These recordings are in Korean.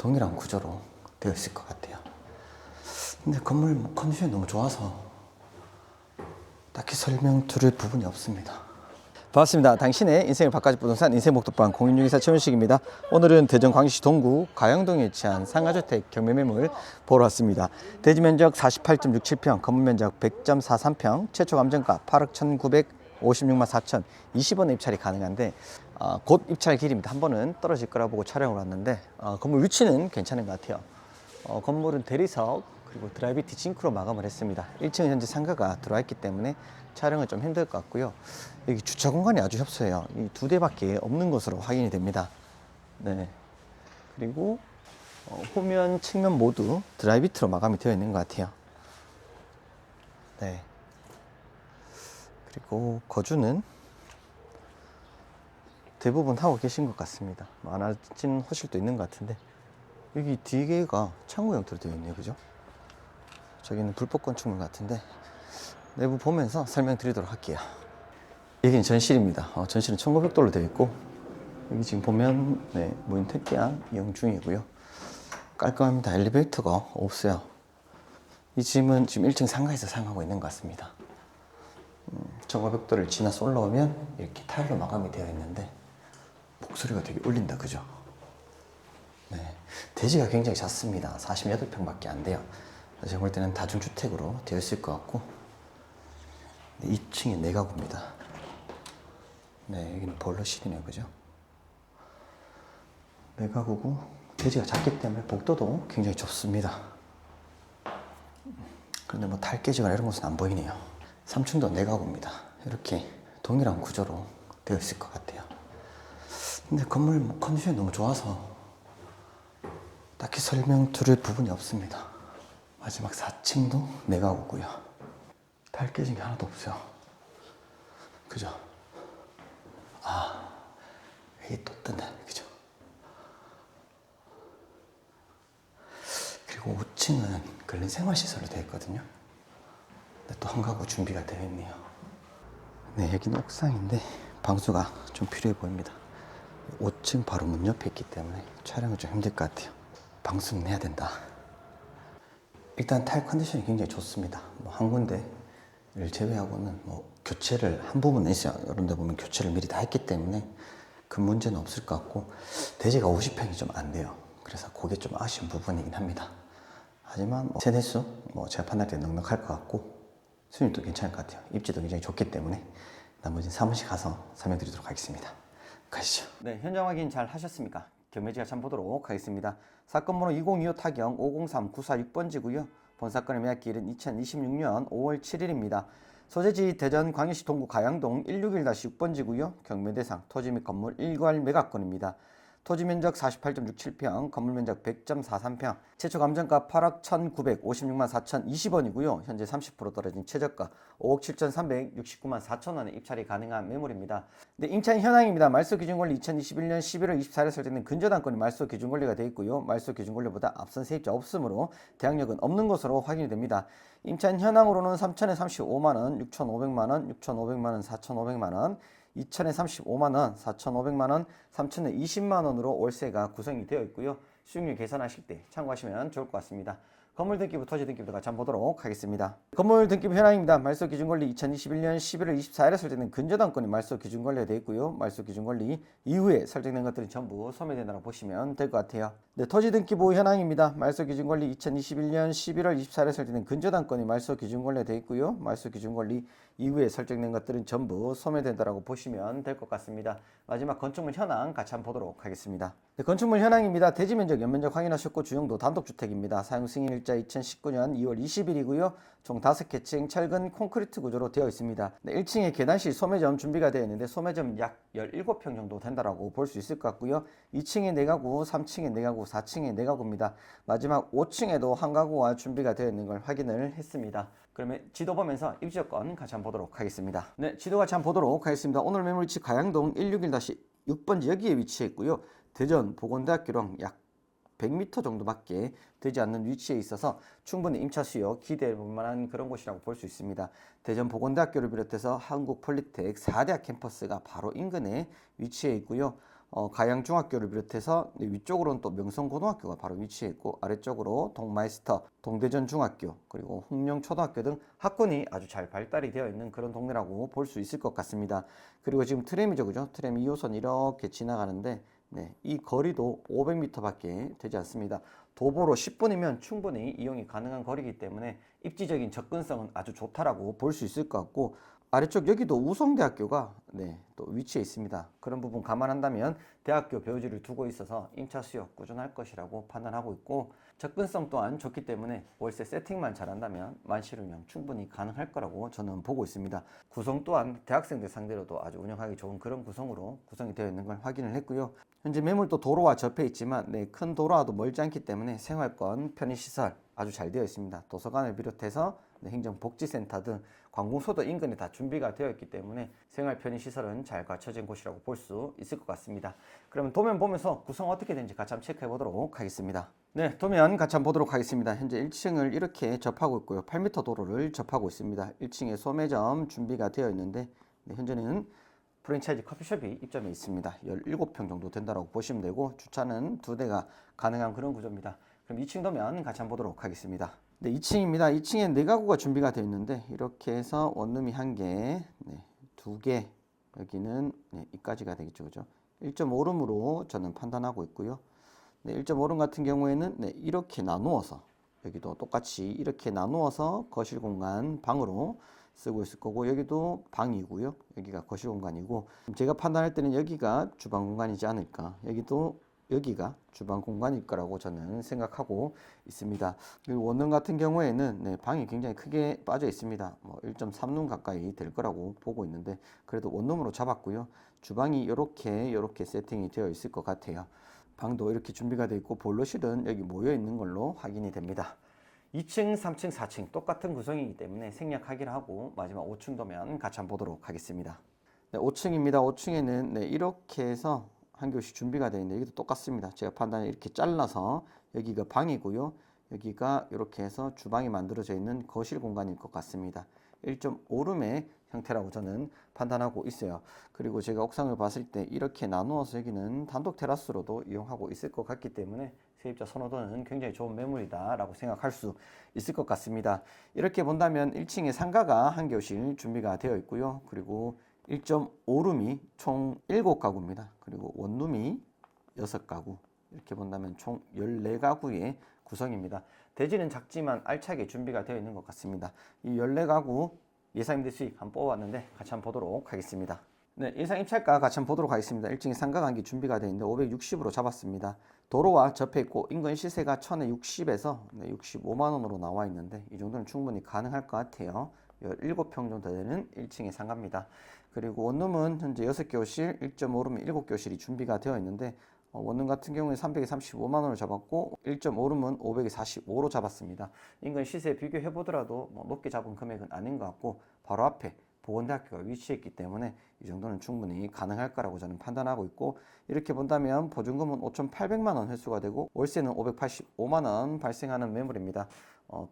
동일한 구조로 되어 있을 것 같아요. 근데 건물 컨디션이 너무 좋아서 딱히 설명드릴 부분이 없습니다. 반갑습니다. 당신의 인생을 바꿔줄 부동산 인생목도방 01624 최윤식입니다. 오늘은 대전 광주시 동구 가양동에 위치한 상가주택 경매매물 보러 왔습니다. 대지 면적 48.67평, 건물 면적 100.43평, 최초 감정가 8억 1,956만 4천 20원에 입찰이 가능한데 곧 입찰 길입니다. 한 번은 떨어질 거라 보고 촬영을 왔는데 건물 위치는 괜찮은 것 같아요. 건물은 대리석 그리고 드라이비티 징크로 마감을 했습니다. 1층은 현재 상가가 들어와 있기 때문에 촬영은 좀 힘들 것 같고요. 여기 주차 공간이 아주 협소해요. 이 2대밖에 없는 것으로 확인이 됩니다. 네. 그리고 후면, 측면 모두 드라이비트로 마감이 되어 있는 것 같아요. 네. 그리고 거주는 대부분 하고 계신 것 같습니다. 안 하신 호실도 있는 것 같은데 여기 뒤개가 창고 형태로 되어 있네요. 그죠? 저기는 불법 건축물 같은데 내부 보면서 설명드리도록 할게요. 여기는 전실입니다. 전실은 1900도로 되어 있고 여기 지금 보면 무인 택배함 이용 중이고요. 깔끔합니다. 엘리베이터가 없어요. 이 집은 지금 1층 상가에서 사용하고 있는 것 같습니다. 1500도를 지나서 올라오면 이렇게 타일로 마감이 되어 있는데 목소리가 되게 울린다. 그죠? 네. 대지가 굉장히 작습니다. 48평밖에 안 돼요. 제가 볼 때는 다중주택으로 되어 있을 것 같고 2층에 4가구입니다. 네, 여기는 보일러실이네요. 그죠? 4가구고 대지가 작기 때문에 복도도 굉장히 좁습니다. 그런데 뭐 탈 깨지거나 이런 것은 안 보이네요. 3층도 4가구입니다. 이렇게 동일한 구조로 되어 있을 것 같아요. 근데 건물 컨디션이 너무 좋아서 딱히 설명드릴 부분이 없습니다. 마지막 4층도 4가구고요. 탈 깨진 게 하나도 없어요. 그죠? 이게 또 뜨네. 그죠? 그리고 5층은 근린 생활시설로 되어 있거든요. 근데 또 한 가구 준비가 되어 있네요. 네, 여기는 옥상인데 방수가 좀 필요해 보입니다. 5층 바로 문 옆에 있기 때문에 촬영은 좀 힘들 것 같아요. 방수는 해야 된다. 일단 타일 컨디션이 굉장히 좋습니다. 한 군데를 제외하고는 교체를 한 부분은 있어요. 이런 데 보면 교체를 미리 다 했기 때문에 큰 문제는 없을 것 같고 대지가 50평이 좀 안 돼요. 그래서 그게 좀 아쉬운 부분이긴 합니다. 하지만 세대수 제가 판단할 때 넉넉할 것 같고 수익도 괜찮을 것 같아요. 입지도 굉장히 좋기 때문에 나머지는 사무실 가서 설명드리도록 하겠습니다. 가시죠. 네, 현장 확인 잘 하셨습니까? 경매지가 참 보도록 하겠습니다. 사건 번호 2025 타경 503946번지고요. 본 사건의 매각기일은 2026년 5월 7일입니다. 소재지 대전 광역시 동구 가양동 161-6번지고요. 경매 대상 토지 및 건물 일괄 매각권입니다. 토지 면적 48.67평, 건물 면적 100.43평, 최초 감정가 8억 1,956만 4천 20원이고요. 현재 30% 떨어진 최저가 5억 7,369만 4천 원에 입찰이 가능한 매물입니다. 네, 임차인 현황입니다. 말소 기준권리 2021년 11월 24일에 설정된 근저당권이 말소 기준권리가 되어 있고요. 말소 기준권리보다 앞선 세입자 없으므로 대항력은 없는 것으로 확인이 됩니다. 임차인 현황으로는 3천에 35만원, 6,500만원, 6,500만원, 4,500만원, 2천에 35만원, 4,500만원, 3천에 20만원으로 월세가 구성이 되어 있고요. 수익률 계산하실 때 참고하시면 좋을 것 같습니다. 건물 등기부, 토지 등기부도 같이 한번 보도록 하겠습니다. 건물 등기부 현황입니다. 말소 기준권리 2021년 11월 24일에 설정된 근저당권이 말소 기준권리가 되어 있고요. 말소 기준권리 이후에 설정된 것들이 전부 소멸된다고 보시면 될 것 같아요. 네, 토지 등기부 현황입니다. 말소 기준권리 2021년 11월 24일에 설정된 근저당권이 말소 기준권리가 되어 있고요. 말소 기준권리 이후에 설정된 것들은 전부 소멸된다고 보시면 될 것 같습니다. 마지막 건축물 현황 같이 한번 보도록 하겠습니다. 네, 건축물 현황입니다. 대지 면적, 연면적 확인하셨고 주용도 단독주택입니다. 사용 승인일자 2019년 2월 20일이고요. 총 5개 층 철근 콘크리트 구조로 되어 있습니다. 네, 1층에 계단실 소매점 준비가 되어 있는데 소매점 약 17평 정도 된다라고 볼 수 있을 것 같고요. 2층에 4가구, 3층에 4가구, 4층에 4가구입니다. 마지막 5층에도 한 가구가 준비가 되어 있는 걸 확인을 했습니다. 그러면 지도 보면서 입지 조건 같이 한번 보도록 하겠습니다. 네, 지도 같이 한번 보도록 하겠습니다. 오늘 매물 위치 가양동 161-6번지 여기에 위치해 있고요. 대전 보건대학교랑 약 100m 정도밖에 되지 않는 위치에 있어서 충분히 임차 수요 기대해 볼 만한 그런 곳이라고 볼 수 있습니다. 대전 보건대학교를 비롯해서 한국폴리텍 4대학 캠퍼스가 바로 인근에 위치해 있고요. 가양중학교를 비롯해서 위쪽으로는 또 명성고등학교가 바로 위치해 있고 아래쪽으로 동마이스터, 동대전중학교, 그리고 흥룡초등학교 등 학군이 아주 잘 발달이 되어 있는 그런 동네라고 볼 수 있을 것 같습니다. 그리고 지금 트램이죠, 그죠? 트램 2호선 이렇게 지나가는데 이 거리도 500m밖에 되지 않습니다. 도보로 10분이면 충분히 이용이 가능한 거리이기 때문에 입지적인 접근성은 아주 좋다라고 볼 수 있을 것 같고, 아래쪽 여기도 우성대학교가 또 위치해 있습니다. 그런 부분 감안한다면 대학교 배우지를 두고 있어서 임차 수요 꾸준할 것이라고 판단하고 있고, 접근성 또한 좋기 때문에 월세 세팅만 잘한다면 만실 운영 충분히 가능할 거라고 저는 보고 있습니다. 구성 또한 대학생들 상대로도 아주 운영하기 좋은 그런 구성으로 구성이 되어 있는 걸 확인을 했고요. 현재 매물도 도로와 접해 있지만 큰 도로와도 멀지 않기 때문에 생활권, 편의시설 아주 잘 되어 있습니다. 도서관을 비롯해서 행정복지센터 등 관공서도 인근에 다 준비가 되어 있기 때문에 생활 편의시설은 잘 갖춰진 곳이라고 볼 수 있을 것 같습니다. 그러면 도면 보면서 구성 어떻게 되는지 같이 한번 체크해 보도록 하겠습니다. 네, 도면 같이 한번 보도록 하겠습니다. 현재 1층을 이렇게 접하고 있고요. 8m 도로를 접하고 있습니다. 1층에 소매점 준비가 되어 있는데 현재는 프랜차이즈 커피숍이 입점해 있습니다. 17평 정도 된다고 보시면 되고, 주차는 2대가 가능한 그런 구조입니다. 그럼 2층 도면 같이 한번 보도록 하겠습니다. 네, 2층입니다. 2층에 4가구가 준비가 되어 있는데 이렇게 해서 원룸이 1개, 2개, 여기는 이까지가 되겠죠, 그죠? 1.5룸으로 저는 판단하고 있고요. 1.5룸 같은 경우에는 이렇게 나누어서, 여기도 똑같이 이렇게 나누어서 거실 공간 방으로 쓰고 있을 거고, 여기도 방이고요. 여기가 거실 공간이고, 제가 판단할 때는 여기가 주방 공간이지 않을까. 여기가 주방 공간일 거라고 저는 생각하고 있습니다. 그리고 원룸 같은 경우에는 방이 굉장히 크게 빠져 있습니다. 1.3룸 가까이 될 거라고 보고 있는데, 그래도 원룸으로 잡았고요. 주방이 이렇게 세팅이 되어 있을 것 같아요. 방도 이렇게 준비가 되어 있고, 보일러실은 여기 모여 있는 걸로 확인이 됩니다. 2층, 3층, 4층 똑같은 구성이기 때문에 생략 하기를 하고, 마지막 5층 도면 같이 한번 보도록 하겠습니다. 5층입니다. 5층에는 이렇게 해서 한 교실 준비가 되어 있는데, 여기도 똑같습니다. 제가 판단에 이렇게 잘라서 여기가 방이고요. 여기가 이렇게 해서 주방이 만들어져 있는 거실 공간일 것 같습니다. 1.5룸의 형태라고 저는 판단하고 있어요. 그리고 제가 옥상을 봤을 때 이렇게 나누어서 여기는 단독 테라스로도 이용하고 있을 것 같기 때문에 세입자 선호도는 굉장히 좋은 매물이다 라고 생각할 수 있을 것 같습니다. 이렇게 본다면 1층에 상가가 한 교실 준비가 되어 있고요. 그리고 1.5룸이 총 7가구입니다. 그리고 원룸이 6가구. 이렇게 본다면 총 14가구의 구성입니다. 대지는 작지만 알차게 준비가 되어 있는 것 같습니다. 이 14가구 예상임대 수익 한번 뽑아봤는데 같이 한번 보도록 하겠습니다. 네, 예상 입찰가 같이 한번 보도록 하겠습니다. 1층에 상가가 한 개 준비가 되어 있는데 560으로 잡았습니다. 도로와 접해 있고 인근 시세가 1060에서 65만 원으로 나와 있는데 이 정도는 충분히 가능할 것 같아요. 17평 정도 되는 1층의 상가입니다. 그리고 원룸은 현재 6교실, 1.5룸 7교실이 준비가 되어 있는데 원룸 같은 경우에 335만 원을 잡았고 1.5룸은 545로 잡았습니다. 인근 시세 비교해 보더라도 높게 잡은 금액은 아닌 것 같고, 바로 앞에 보건대학교가 위치했기 때문에 이 정도는 충분히 가능할 거라고 저는 판단하고 있고, 이렇게 본다면 보증금은 5,800만 원 회수가 되고 월세는 585만 원 발생하는 매물입니다.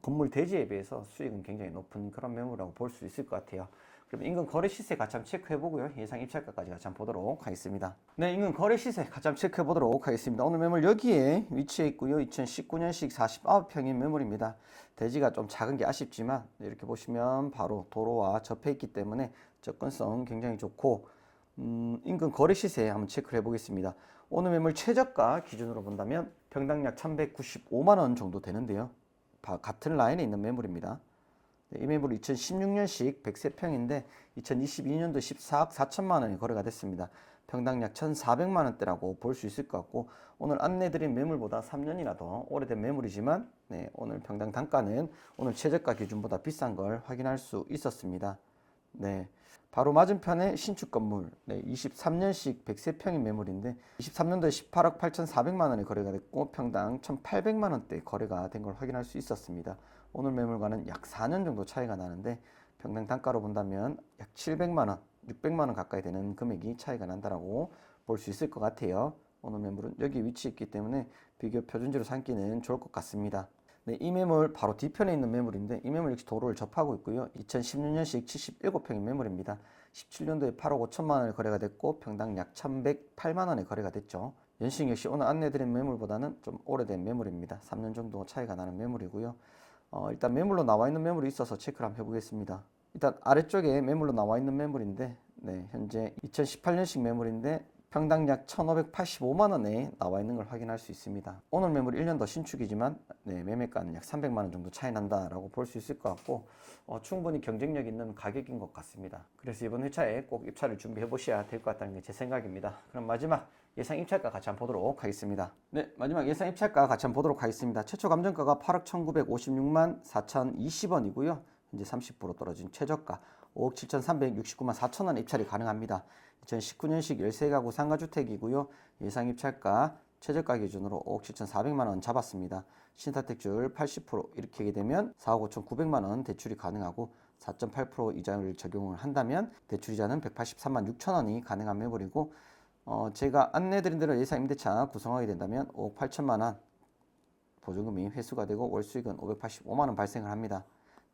건물 대지에 비해서 수익은 굉장히 높은 그런 매물이라고 볼 수 있을 것 같아요. 그럼 인근 거래 시세 같이 한번 체크해 보고요. 예상 입찰가까지 같이 한번 보도록 하겠습니다. 네, 인근 거래 시세 같이 한번 체크해 보도록 하겠습니다. 오늘 매물 여기에 위치해 있고요. 2019년식 49평인 매물입니다. 대지가 좀 작은 게 아쉽지만 이렇게 보시면 바로 도로와 접해 있기 때문에 접근성 굉장히 좋고, 인근 거래 시세 한번 체크를 해 보겠습니다. 오늘 매물 최저가 기준으로 본다면 평당 약 1,195만 원 정도 되는데요. 같은 라인에 있는 매물입니다. 이 매물 2016년식 103평인데 2022년도 14억 4천만 원이 거래가 됐습니다. 평당 약 1,400만 원대라고 볼 수 있을 것 같고, 오늘 안내드린 매물보다 3년이나 더 오래된 매물이지만 오늘 평당 단가는 오늘 최저가 기준보다 비싼 걸 확인할 수 있었습니다. 바로 맞은편에 신축 건물 23년식 103평인 매물인데 23년도에 18억 8,400만 원에 거래가 됐고 평당 1,800만 원대 거래가 된 걸 확인할 수 있었습니다. 오늘 매물과는 약 4년 정도 차이가 나는데 평당 단가로 본다면 약 700만 원, 600만 원 가까이 되는 금액이 차이가 난다라고 볼 수 있을 것 같아요. 오늘 매물은 여기 위치해 있기 때문에 비교 표준지로 삼기는 좋을 것 같습니다. 이 매물 바로 뒤편에 있는 매물인데 이 매물 역시 도로를 접하고 있고요. 2016년식 77평인 매물입니다. 17년도에 8억 5천만 원에 거래가 됐고 평당 약 1,108만 원에 거래가 됐죠. 연식 역시 오늘 안내드린 매물보다는 좀 오래된 매물입니다. 3년 정도 차이가 나는 매물이고요. 일단 매물로 나와 있는 매물이 있어서 체크를 한번 해보겠습니다. 일단 아래쪽에 매물로 나와 있는 매물인데, 네, 현재 2018년식 매물인데 평당 약 1,585만 원에 나와 있는 걸 확인할 수 있습니다. 오늘 매물 1년 더 신축이지만 네, 매매가는 약 300만 원 정도 차이 난다라고 볼 수 있을 것 같고 충분히 경쟁력 있는 가격인 것 같습니다. 그래서 이번 회차에 꼭 입찰을 준비해 보셔야 될 것 같다는 게 제 생각입니다. 그럼 마지막 예상 입찰가 같이 한번 보도록 하겠습니다. 네, 마지막 예상 입찰가 같이 한번 보도록 하겠습니다. 최초 감정가가 8억 1,956만 4,020원이고요. 현재 30% 떨어진 최저가 5억 7,369만 4천 원에 입찰이 가능합니다. 2019년식 13가구 상가주택이고요. 예상 입찰가 최저가 기준으로 5억 7,400만 원 잡았습니다. 신사택줄 80% 일으키게 되면 4억 5,900만 원 대출이 가능하고 4.8% 이자를 적용을 한다면 대출이자는 183만 6천 원이 가능한 매물이고 제가 안내드린 대로 예상 임대차 구성하게 된다면 5억 8천만 원 보증금이 회수가 되고 월 수익은 585만 원 발생을 합니다.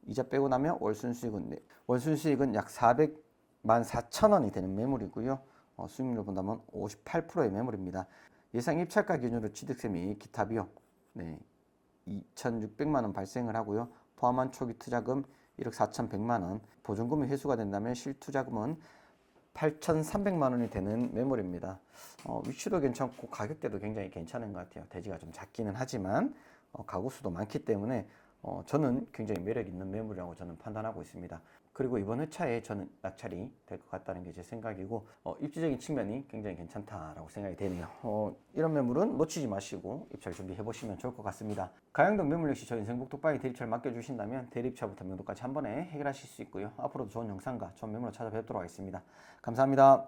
이자 빼고 나면 월 순수익은 약 400만 4천 원이 되는 매물이고요. 수익률을 본다면 58%의 매물입니다. 예상 입찰가 기준으로 취득세 및 기타 비용 2,600만 원 발생을 하고요. 포함한 초기 투자금 1억 4,100만 원, 보증금이 회수가 된다면 실투자금은 8,300만 원이 되는 매물입니다. 위치도 괜찮고 가격대도 굉장히 괜찮은 것 같아요. 대지가 좀 작기는 하지만 가구 수도 많기 때문에 저는 굉장히 매력 있는 매물이라고 저는 판단하고 있습니다. 그리고 이번 회차에 저는 낙찰이 될 것 같다는 게 제 생각이고 입지적인 측면이 굉장히 괜찮다라고 생각이 되네요. 이런 매물은 놓치지 마시고 입찰 준비해 보시면 좋을 것 같습니다. 가양동 매물 역시 저희 인생복독방에 대리차를 맡겨주신다면 대리입찰부터 명도까지 한 번에 해결하실 수 있고요. 앞으로도 좋은 영상과 좋은 매물로 찾아뵙도록 하겠습니다. 감사합니다.